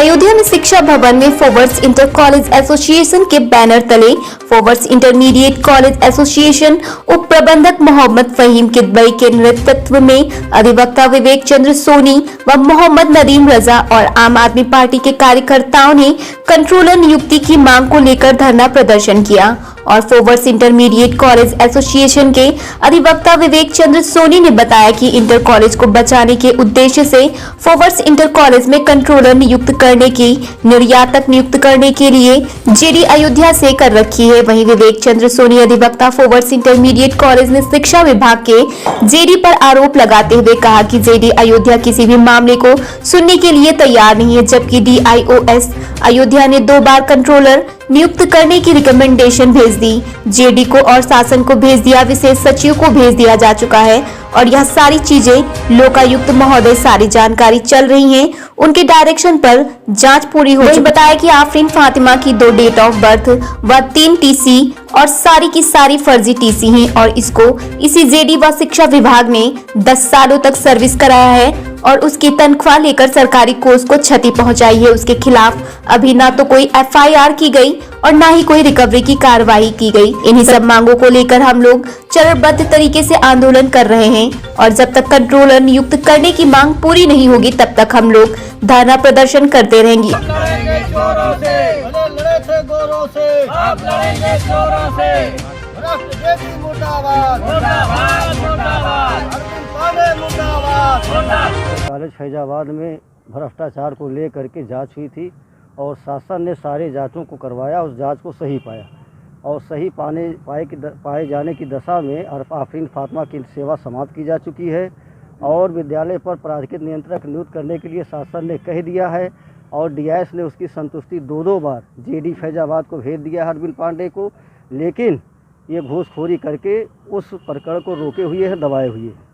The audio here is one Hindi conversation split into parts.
अयोध्या में शिक्षा भवन में फोवर्स इंटर कॉलेज एसोसिएशन के बैनर तले फोवर्स इंटरमीडिएट कॉलेज एसोसिएशन उप प्रबंधक मोहम्मद फहीम किदवई के नेतृत्व में अधिवक्ता विवेक चंद्र सोनी व मोहम्मद नदीम रजा और आम आदमी पार्टी के कार्यकर्ताओं ने कंट्रोलर नियुक्ति की मांग को लेकर धरना प्रदर्शन किया और फोवर्स इंटरमीडिएट कॉलेज एसोसिएशन के अधिवक्ता विवेक चंद्र सोनी ने बताया कि इंटर कॉलेज को बचाने के उद्देश्य से फोवर्स इंटर कॉलेज में कंट्रोलर नियुक्त करने की निर्यातक नियुक्त करने के लिए जेडी अयोध्या से कर रखी है। वहीं विवेक चंद्र सोनी अधिवक्ता फोवर्स इंटरमीडिएट कॉलेज ने शिक्षा विभाग के जेडी पर आरोप लगाते हुए कहा कि जेडी अयोध्या किसी भी मामले को सुनने के लिए तैयार नहीं है, जबकि डीआईओएस अयोध्या ने 2 बार कंट्रोलर नियुक्त करने की रिकमेंडेशन भेज दी। जेडी को और शासन को भेज दिया, विशेष सचिव को भेज दिया जा चुका है और यह सारी चीजें लोकायुक्त महोदय सारी जानकारी चल रही हैं, उनके डायरेक्शन पर जांच पूरी हो चुकी। बताया कि आफरीन फातिमा की 2 डेट ऑफ बर्थ व 3 टीसी और सारी की सारी फर्जी टीसी हैं और इसको इसी जेडी व शिक्षा विभाग ने 10 सालों तक सर्विस कराया है और उसकी तनख्वाह लेकर सरकारी कोष को क्षति पहुंचाई है। उसके खिलाफ अभी ना तो कोई एफआईआर की गई और ना ही कोई रिकवरी की कार्रवाई की गई। इन्हीं सब मांगों को लेकर हम लोग चरणबद्ध तरीके से आंदोलन कर रहे हैं और जब तक कंट्रोलर नियुक्त करने की मांग पूरी नहीं होगी तब तक हम लोग धरना प्रदर्शन करते रहेंगे। कॉलेज फैजाबाद में भ्रष्टाचार को लेकर के जांच हुई थी और शासन ने सारे जांचों को करवाया, उस जांच को सही पाया और सही पाए जाने की दशा में आफरीन फातिमा की सेवा समाप्त की जा चुकी है और विद्यालय पर प्राधिकृत नियंत्रक नियुक्त करने के लिए शासन ने कह दिया है और डीआईएस ने उसकी संतुष्टि 2 बार जेडी फैजाबाद को भेज दिया है अरविंद पांडे को, लेकिन ये घूसखोरी करके उस प्रकरण को रोके हुए है, दबाए हुए है।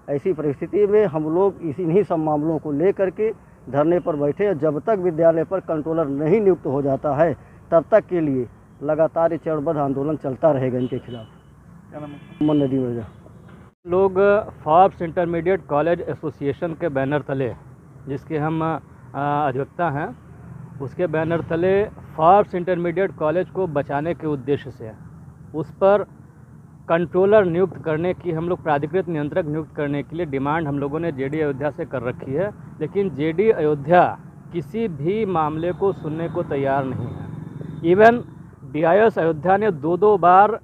ऐसी परिस्थिति में हम लोग इन्हीं सब मामलों को लेकर के धरने पर बैठे हैं। जब तक विद्यालय पर कंट्रोलर नहीं नियुक्त हो जाता है तब तक के लिए लगातार चरणबद्ध आंदोलन चलता रहेगा इनके खिलाफ। क्या नाम है? मोहम्मद नदीम रजा। लोग फोवर्स इंटरमीडिएट कॉलेज एसोसिएशन के बैनर तले, जिसके हम अधिवक्ता हैं, उसके बैनर तले फोवर्स इंटरमीडिएट कॉलेज को बचाने के उद्देश्य से उस पर कंट्रोलर नियुक्त करने की हम लोग प्राधिकृत नियंत्रक नियुक्त करने के लिए डिमांड हम लोगों ने जेडी अयोध्या से कर रखी है, लेकिन जेडी अयोध्या किसी भी मामले को सुनने को तैयार नहीं है। इवन डीआईएस अयोध्या ने 2 बार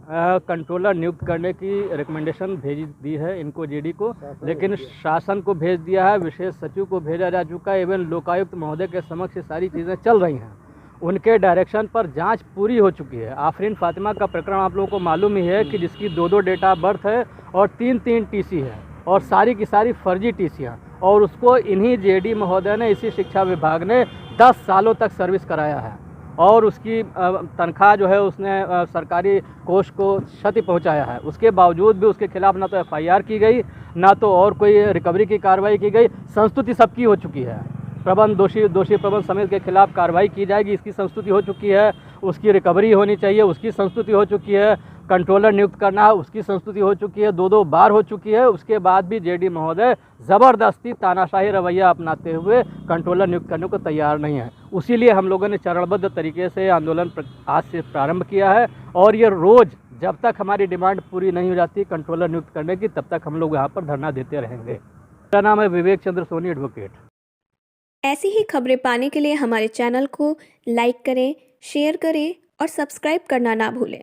कंट्रोलर नियुक्त करने की रिकमेंडेशन भेज दी है इनको जेडी को, लेकिन शासन को भेज दिया है, विशेष सचिव को भेजा जा चुका है। इवन लोकायुक्त महोदय के समक्ष ये सारी चीज़ें चल रही हैं, उनके डायरेक्शन पर जांच पूरी हो चुकी है। आफरीन फातिमा का प्रकरण आप लोगों को मालूम ही है कि जिसकी 2 डेट ऑफ बर्थ है और 3 टीसी है और सारी की सारी फर्जी टीसियाँ, और उसको इन्हीं जेडी महोदय ने, इसी शिक्षा विभाग ने 10 सालों तक सर्विस कराया है और उसकी तनख्वाह जो है उसने सरकारी कोष को क्षति पहुंचाया है। उसके बावजूद भी उसके खिलाफ ना तो एफआईआर की गई, ना तो और कोई रिकवरी की कार्रवाई की गई। संस्तुति सबकी हो चुकी है, प्रबंध दोषी प्रबंध समिति के खिलाफ कार्रवाई की जाएगी, इसकी संस्तुति हो चुकी है। उसकी रिकवरी होनी चाहिए, उसकी संस्तुति हो चुकी है। कंट्रोलर नियुक्त करना है, उसकी संस्तुति हो चुकी है, 2 बार हो चुकी है। उसके बाद भी जेडी महोदय ज़बरदस्ती तानाशाही रवैया अपनाते हुए कंट्रोलर नियुक्त करने को तैयार नहीं है। उसीलिए हम लोगों ने चरणबद्ध तरीके से आंदोलन आज से प्रारंभ किया है और ये रोज़ जब तक हमारी डिमांड पूरी नहीं हो जाती कंट्रोलर नियुक्त करने की, तब तक हम लोग यहाँ पर धरना देते रहेंगे। मेरा नाम है विवेक चंद्र सोनी, एडवोकेट। ऐसी ही खबरें पाने के लिए हमारे चैनल को लाइक करें, शेयर करें और सब्सक्राइब करना ना भूलें।